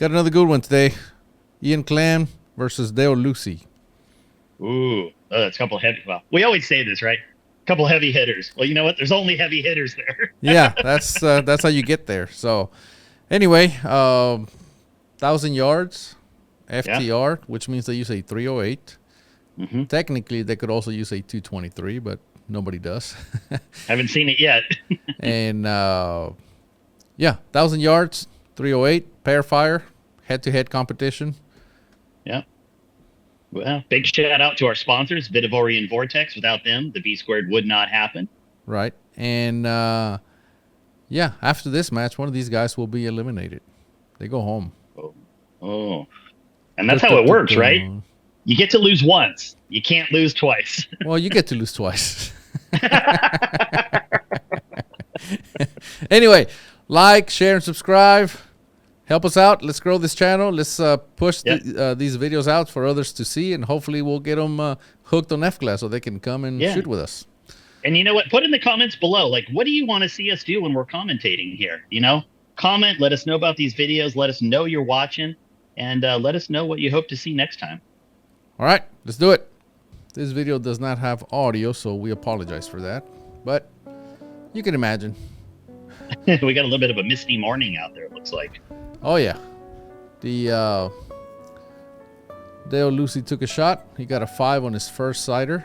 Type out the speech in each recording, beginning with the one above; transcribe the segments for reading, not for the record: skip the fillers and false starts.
Got another good one today. Ian Klemm versus Dale Lucy. Ooh, that's a couple of heavy. Well, we always say this, right? A couple heavy hitters. Well, you know what? There's only heavy hitters there. Yeah, that's how you get there. So, anyway, 1,000 yards, Yeah. FTR, which means they use a 308. Hmm. Technically, they could also use a 223, but nobody does. Haven't seen it yet. And 1,000 yards, 308, pair fire, head-to-head competition. Yeah. Well, big shout out to our sponsors, Vitivori and Vortex. Without them, the V squared would not happen. Right. And after this match, one of these guys will be eliminated. They go home. Oh. And that's how it works, right? You get to lose once. You can't lose twice. Well, you get to lose twice. Anyway, like, share, and subscribe. Help us out. Let's grow this channel. Let's push these videos out for others to see, and hopefully we'll get them hooked on F-Class so they can come and shoot with us. And you know what? Put in the comments below, like, what do you want to see us do when we're commentating here? You know, comment. Let us know about these videos. Let us know you're watching, and let us know what you hope to see next time. All right, let's do it. This video does not have audio, so we apologize for that. But you can imagine. We got a little bit of a misty morning out there, it looks like. Oh, yeah. The Dale Lucy took a shot. He got a 5 on his first sighter.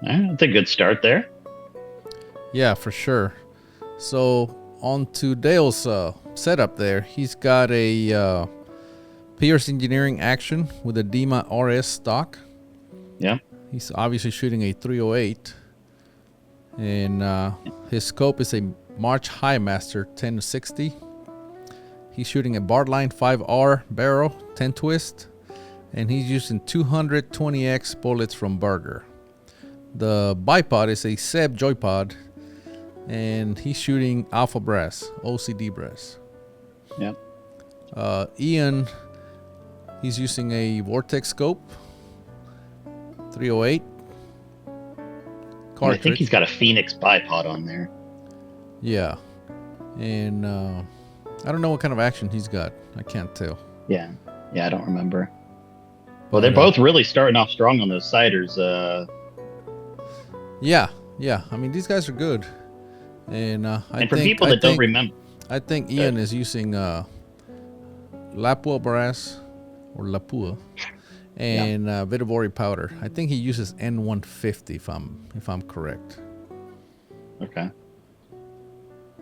That's a good start there. Yeah, for sure. So on to Dale's setup there. He's got a Pierce Engineering action with a Dima RS stock. Yeah. He's obviously shooting a 308. And his scope is a March Highmaster 10-60. He's shooting a Bartline 5R barrel 10 twist. And he's using 220X bullets from Berger. The bipod is a Seb Joypod. And he's shooting Alpha Brass, OCD brass. Yeah. Ian, he's using a Vortex scope 308. I think he's got a Phoenix bipod on there. Yeah. And I don't know what kind of action he's got. I can't tell. Yeah. Yeah, I don't remember. Well, they're both really starting off strong on those siders. Yeah. I mean, these guys are good. And for people that don't remember, I think Ian is using Lapua brass or Lapua and Vitivori powder. I think he uses N150 if I'm correct. Okay.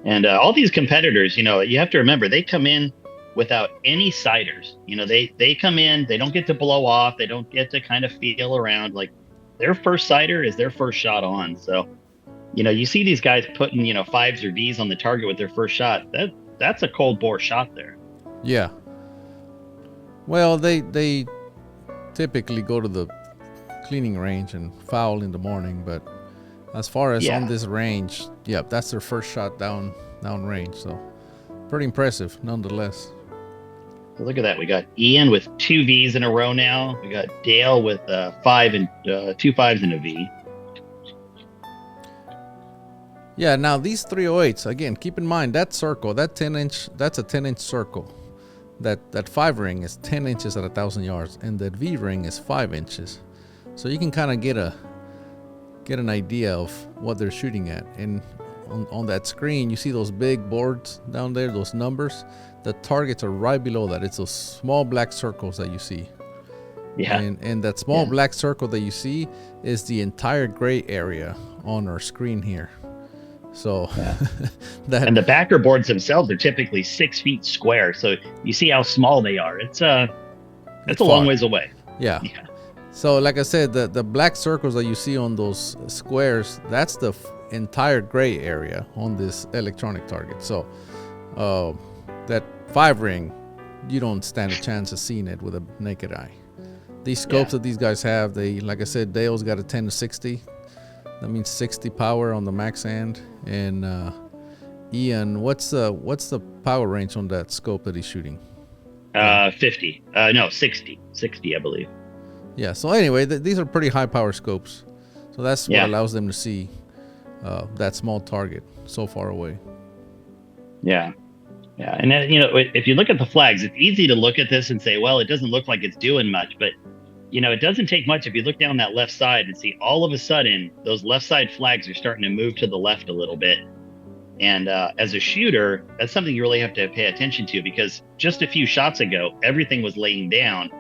And all these competitors, you know, you have to remember they come in without any siders. You know, they come in, they don't get to blow off, they don't get to kind of feel around. Like their first sider is their first shot on. So, you know, you see these guys putting, you know, 5s or Vs on the target with their first shot. That's a cold bore shot there. Yeah. Well, they typically go to the cleaning range and foul in the morning, but as far as on this range, that's their first shot down range. So pretty impressive nonetheless. So look at that. We got Ian with 2 Vs in a row now. We got Dale with 5 and 2 5s and a V. Yeah, now these 308s, again, keep in mind that circle, that 10-inch, that's a 10-inch circle. That 5 ring is 10 inches at 1,000 yards, and that V ring is 5 inches. So you can kind of get an idea of what they're shooting at. And on that screen, you see those big boards down there, those numbers. The targets are right below that. It's those small black circles that you see. Yeah. And that small black circle that you see is the entire gray area on our screen here. So and the backer boards themselves are typically 6 feet square. So you see how small they are. It's a long ways away. Yeah. So like I said, the black circles that you see on those squares, that's the entire gray area on this electronic target. So that 5 ring, you don't stand a chance of seeing it with a naked eye. These scopes that these guys have, they, like I said, Dale's got a 10-60. That means 60 power on the max end. And Ian, what's the power range on that scope that he's shooting? 50. No, 60. 60, I believe. Yeah. So anyway, these are pretty high power scopes. So that's what allows them to see that small target so far away. Yeah. Yeah, and then, if you look at the flags, it's easy to look at this and say, well, it doesn't look like it's doing much, but it doesn't take much. If you look down that left side and see all of a sudden those left side flags are starting to move to the left a little bit. And as a shooter, that's something you really have to pay attention to, because just a few shots ago, everything was laying down.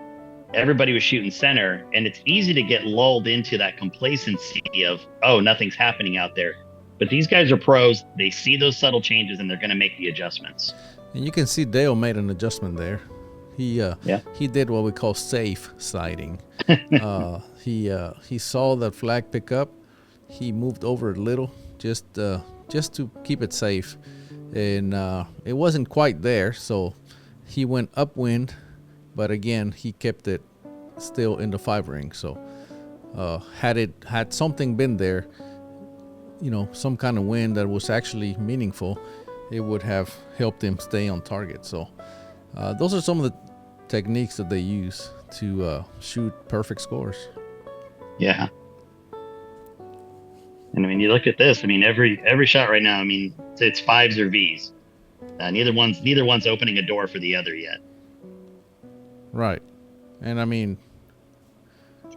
Everybody was shooting center, and it's easy to get lulled into that complacency of, oh, nothing's happening out there. But these guys are pros. They see those subtle changes, and they're going to make the adjustments. And you can see Dale made an adjustment there. He did what we call safe sighting. He saw that flag pick up. He moved over a little, just to keep it safe, and it wasn't quite there, so he went upwind, but again he kept it still in the 5 ring. So had something been there, some kind of wind that was actually meaningful, it would have helped him stay on target. So those are some of the techniques that they use to shoot perfect scores. Yeah. And I mean, you look at this. I mean, every shot right now, I mean, it's 5s or Vs. Neither one's opening a door for the other yet. Right. And I mean,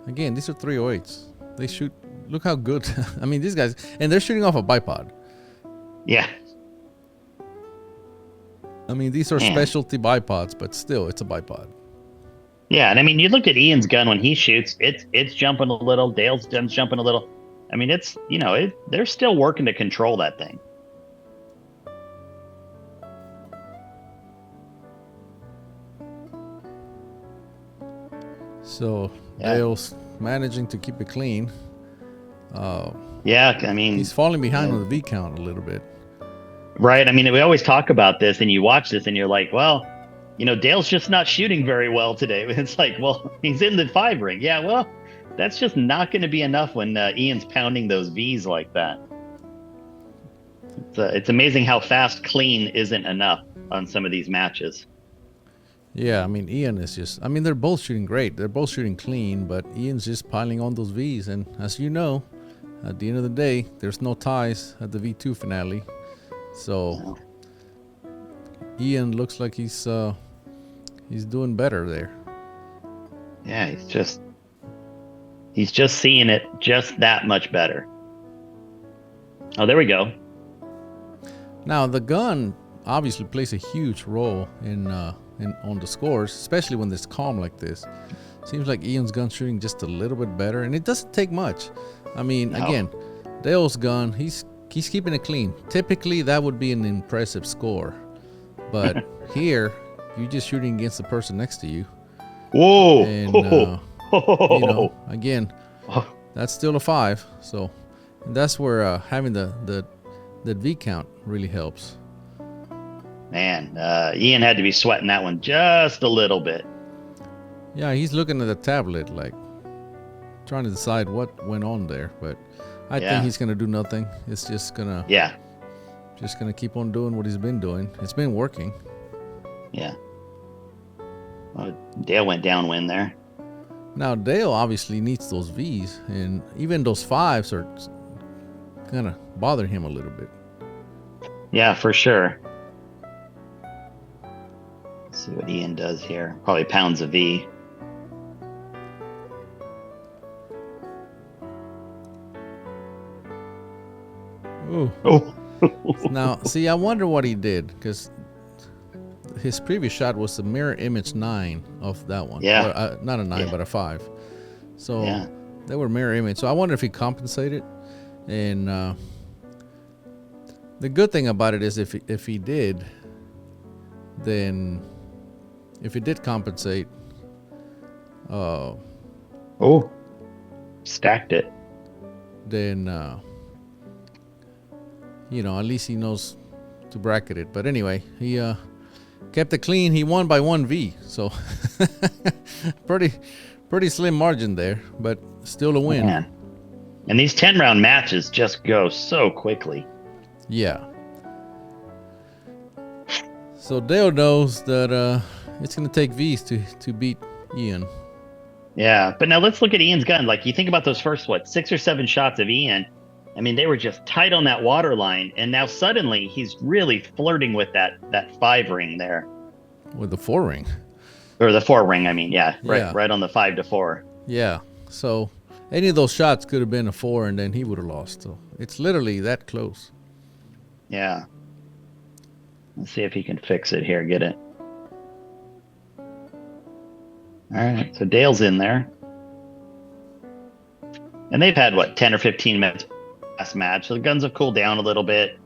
again, these are 308s. They shoot. Look how good. I mean, these guys, and they're shooting off a bipod. Yeah. I mean, these are specialty bipods, but still, it's a bipod. Yeah, and I mean, you look at Ian's gun when he shoots. It's jumping a little. Dale's gun's jumping a little. I mean, it's, they're still working to control that thing. So Dale's managing to keep it clean. I mean, he's falling behind on the V count a little bit. Right. I mean, we always talk about this, and you watch this and you're like, well, Dale's just not shooting very well today. It's like, well, he's in the 5 ring. Yeah, well, that's just not going to be enough when Ian's pounding those Vs like that. It's amazing how fast clean isn't enough on some of these matches. Yeah, I mean, Ian is just, I mean, they're both shooting great. They're both shooting clean, but Ian's just piling on those Vs. And as you know, at the end of the day, there's no ties at the V2 finale. So Ian looks like he's doing better there. Yeah, he's just seeing it just that much better. Oh, there we go. Now the gun obviously plays a huge role in on the scores, especially when it's calm like this. Seems like Ian's gun shooting just a little bit better, and it doesn't take much. I mean, again, Dale's gun, he's keeping it clean. Typically, that would be an impressive score, but here you're just shooting against the person next to you. Whoa! And again, that's still a 5. So that's where having the V count really helps. Man, Ian had to be sweating that one just a little bit. Yeah, he's looking at the tablet, like trying to decide what went on there. But I think he's gonna do nothing. It's just gonna keep on doing what he's been doing. It's been working. Yeah. Well, Dale went downwind there. Now Dale obviously needs those Vs, and even those 5s are gonna bother him a little bit. Yeah, for sure. Let's see what Ian does here. Probably pounds a V. Ooh. Oh. Now, see, I wonder what he did, because his previous shot was the mirror image 9 of that one. Yeah. Or, not a 9, but a 5. So they were mirror image. So I wonder if he compensated. And the good thing about it is if he did, then if he did compensate, stacked it. Then at least he knows to bracket it. But anyway, he kept it clean. He won by 1 V, so pretty slim margin there, but still a win. Man. And these 10-round matches just go so quickly. Yeah. So Dale knows that it's going to take V's to beat Ian. Yeah, but now let's look at Ian's gun. Like, you think about those first 6 or 7 shots of Ian. I mean, they were just tight on that water line, and now suddenly he's really flirting with that 5 ring there, with the 4 ring. or the 4 ring. I mean, yeah, Yeah. right on the 5 to 4. Yeah. So any of those shots could have been a 4, and then he would have lost. So it's literally that close. Yeah. Let's see if he can fix it here. Get it. All right. So Dale's in there. And they've had, what, 10 or 15 minutes last match. So the guns have cooled down a little bit.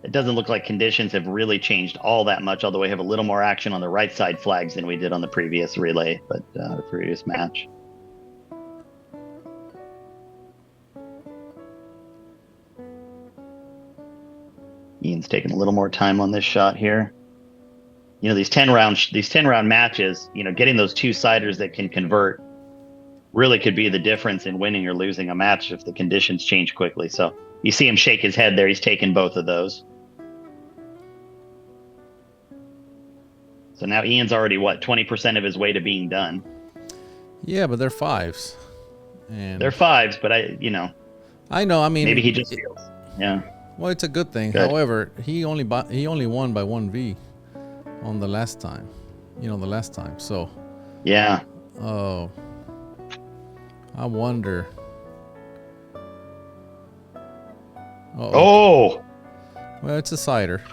It doesn't look like conditions have really changed all that much, although we have a little more action on the right side flags than we did on the previous relay, but the previous match. Ian's taking a little more time on this shot here. You know, these 10 round matches, you know, getting those 2-siders that can convert really could be the difference in winning or losing a match if the conditions change quickly. So you see him shake his head there. He's taken both of those. So now Ian's already, what, 20% of his way to being done. Yeah, but they're 5s. And they're 5s, but I know. I mean, maybe he just feels. Yeah. Well, it's a good thing. Good. However, he only won by 1V on the last time. So yeah. I wonder. Oh. Well, it's a cider.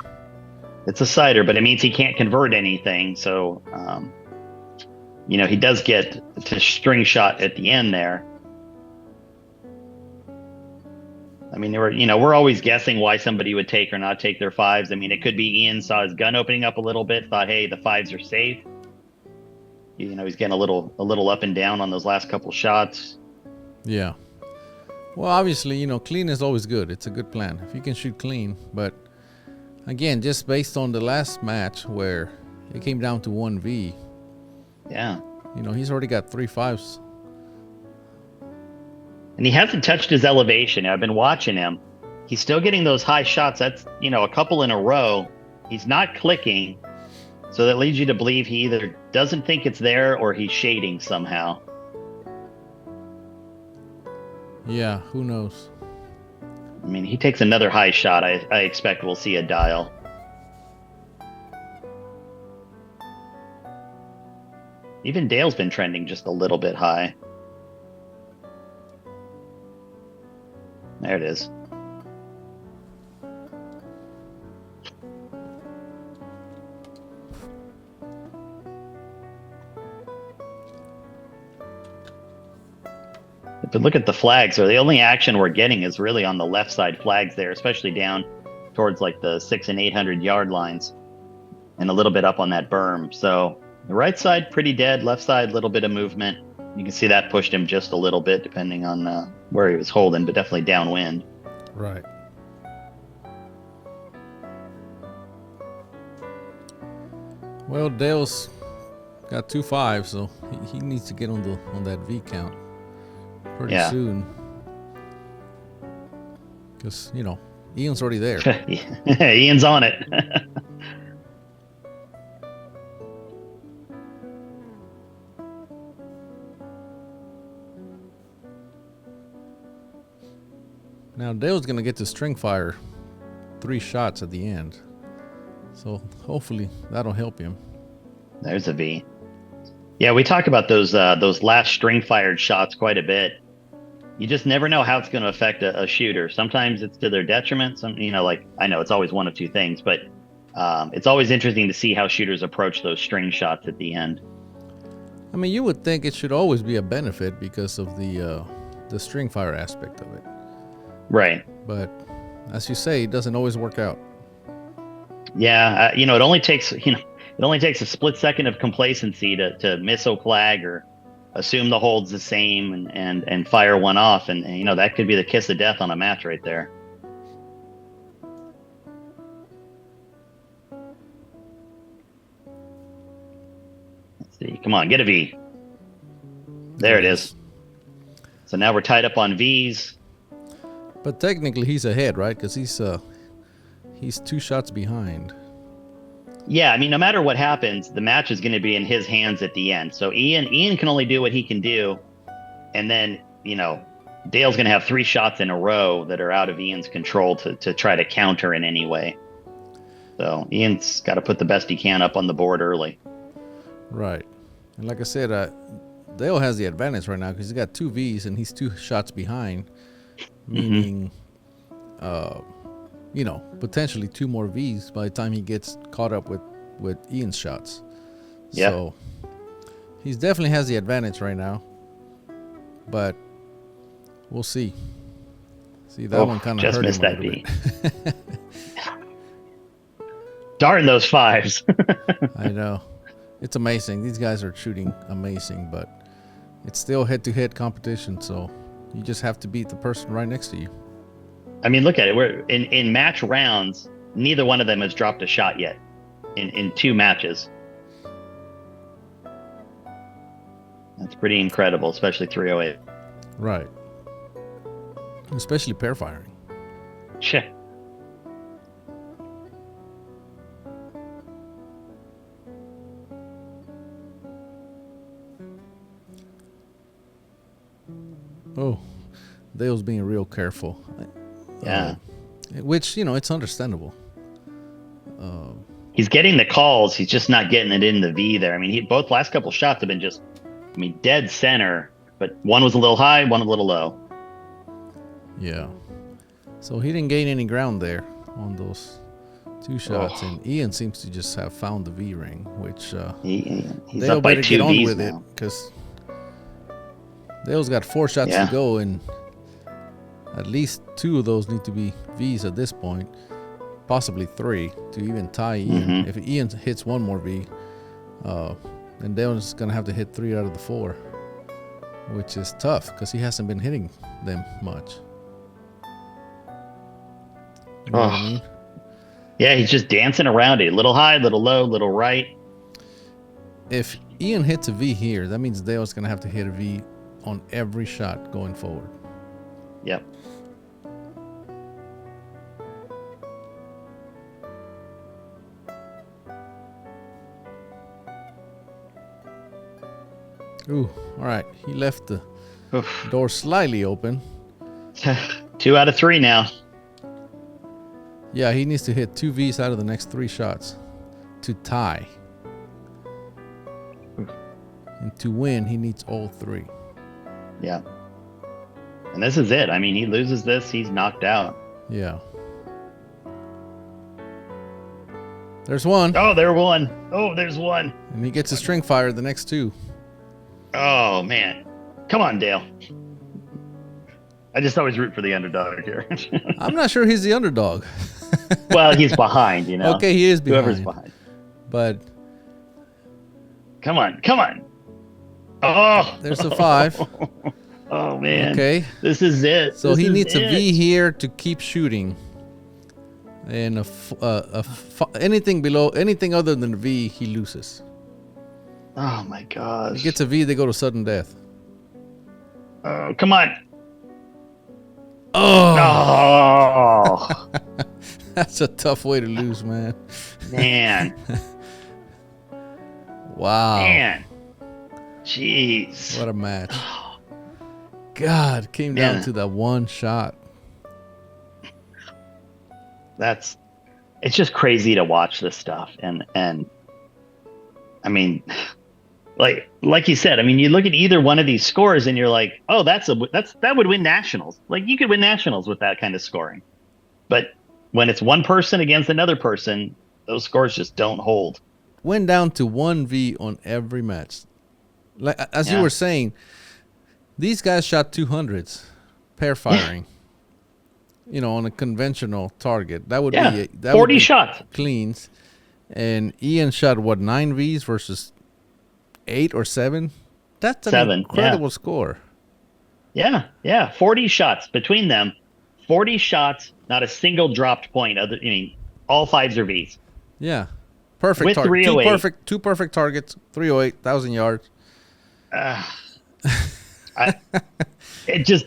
It's a cider, but it means he can't convert anything. So, he does get to string shot at the end there. I mean, we're always guessing why somebody would take or not take their 5s. I mean, it could be Ian saw his gun opening up a little bit, thought, hey, the 5s are safe. He's getting a little up and down on those last couple shots. Yeah. Well, obviously, clean is always good. It's a good plan if you can shoot clean. But again, just based on the last match where it came down to 1V. Yeah. He's already got 3 5s. And he hasn't touched his elevation. I've been watching him. He's still getting those high shots. That's, a couple in a row. He's not clicking. So that leads you to believe he either doesn't think it's there or he's shading somehow. Yeah, who knows? I mean, he takes another high shot. I expect we'll see a dial. Even Dale's been trending just a little bit high. There it is. But look at the flags. So the only action we're getting is really on the left side flags there, especially down towards like the 600 and 800 yard lines, and a little bit up on that berm. So the right side pretty dead. Left side, a little bit of movement. You can see that pushed him just a little bit, depending on where he was holding, but definitely downwind. Right. Well, Dale's got 2 5s, so he needs to get on that V count pretty soon. Because, Ian's already there. Ian's on it. Now, Dale's going to get to string fire 3 shots at the end. So, hopefully, that'll help him. There's a V. Yeah, we talk about those last string fired shots quite a bit. You just never know how it's going to affect a shooter. Sometimes it's to their detriment. I know it's always one of two things, but it's always interesting to see how shooters approach those string shots at the end. I mean, you would think it should always be a benefit because of the string fire aspect of it. Right. But as you say, it doesn't always work out. Yeah, it only takes a split second of complacency to miss a flag or assume the hold's the same and fire one off, and that could be the kiss of death on a match right there. Let's see. Come on, get a V. There it is. So now we're tied up on V's. But technically he's ahead, right? Because he's 2 shots behind. Yeah, I mean, no matter what happens, the match is going to be in his hands at the end. So Ian can only do what he can do, and then Dale's going to have 3 shots in a row that are out of Ian's control to try to counter in any way. So Ian's got to put the best he can up on the board early. Right. And like I said, Dale has the advantage right now because he's got 2 Vs and he's 2 shots behind, meaning, potentially 2 more Vs by the time he gets caught up with Ian's shots. Yep. So he definitely has the advantage right now, but we'll see. See, that one kind of hurt him a little bit. Darn those 5s. I know. It's amazing. These guys are shooting amazing, but it's still head-to-head competition, so you just have to beat the person right next to you. I mean, look at it. We're in match rounds, neither one of them has dropped a shot yet in 2 matches. That's pretty incredible, especially 308. Right. Especially pair firing. Shit. Oh, Dale's being real careful. Yeah. Which, it's understandable. He's getting the calls. He's just not getting it in the V there. I mean, both last couple shots have been just, dead center, but one was a little high, one a little low. Yeah. So he didn't gain any ground there on those 2 shots, and Ian seems to just have found the V ring, which he's Dale up by better 2 get on Vs with now. it because Dale's got 4 shots to go, and at least 2 of those need to be Vs at this point, possibly 3 to even tie Ian. If Ian hits 1 more V, then Dale's going to have to hit 3 out of the 4, which is tough because he hasn't been hitting them much. You know what I mean? Yeah, he's just dancing around it. Little high, little low, little right. If Ian hits a V here, that means Dale's going to have to hit a V on every shot going forward. Yep. Ooh, all right. He left the door slightly open. 2 out of 3 now. Yeah, he needs to hit 2 Vs out of the next 3 shots to tie. And to win, he needs all 3. Yeah. And this is it. I mean, he loses this, he's knocked out. Yeah. There's one. Oh, there's one. Oh, there's one. And he gets a string fire the next 2. Oh, man. Come on, Dale. I just always root for the underdog here. I'm not sure he's the underdog. Well, he's behind, Okay, he is behind. Whoever's behind. But come on. Oh, there's a 5. Oh, man. Okay. This is it. So he needs a V here to keep shooting. And anything other than a V, he loses. Oh, my gosh. If he gets a V, they go to sudden death. Oh, come on. Oh. Oh. That's a tough way to lose, man. Man. Wow. Man. Jeez. What a match. God, came down to that 1 shot. It's just crazy to watch this stuff. And I mean, like you said, I mean, you look at either one of these scores and you're like, oh, that would win nationals. Like, you could win nationals with that kind of scoring. But when it's one person against another person, those scores just don't hold. Went down to 1 V on every match. Like as you were saying, these guys shot 200s pair firing. On a conventional target. That would be 40 shots cleans. And Ian shot 9 Vs versus 8 or 7? That's an incredible score. Yeah. 40 shots between them. 40 shots, not a single dropped point. All 5s are Vs. Yeah. Perfect with target. 308. Two perfect targets, 308, 1,000 yards. It's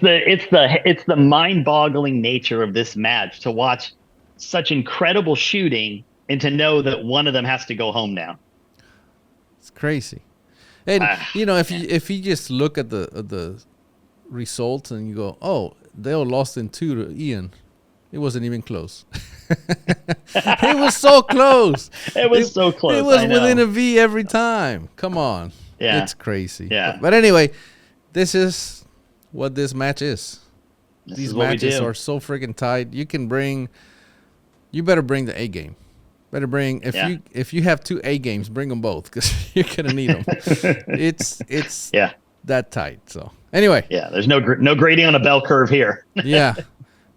the mind-boggling nature of this match to watch such incredible shooting and to know that one of them has to go home now. It's crazy. And if you just look at the results and you go, oh, they all lost in 2 to Ian. It wasn't even close. It was so close. It was so close. It was I know. within a V every time. Come on. Yeah. It's crazy. Yeah. But anyway, this is what this match is. This These is what we matches do. are so freaking tight. You better bring the A game. Better bring if you have 2 A games, bring them both because you're gonna need them. It's Yeah. that tight. So anyway, Yeah. There's no grading on a bell curve here. yeah,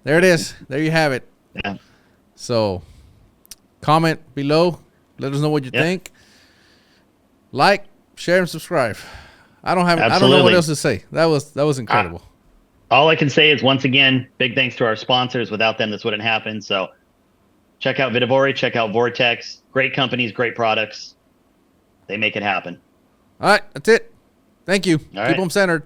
there it is. There you have it. Yeah. So comment below. Let us know what you think. Like, share, and subscribe. I don't know what Absolutely. else to say. That was incredible. All I can say is, once again, big thanks to our sponsors. Without them, this wouldn't happen. So check out Vitivore, check out Vortex. Great companies, great products. They make it happen. All right, that's it. Thank you. All Keep right. them centered.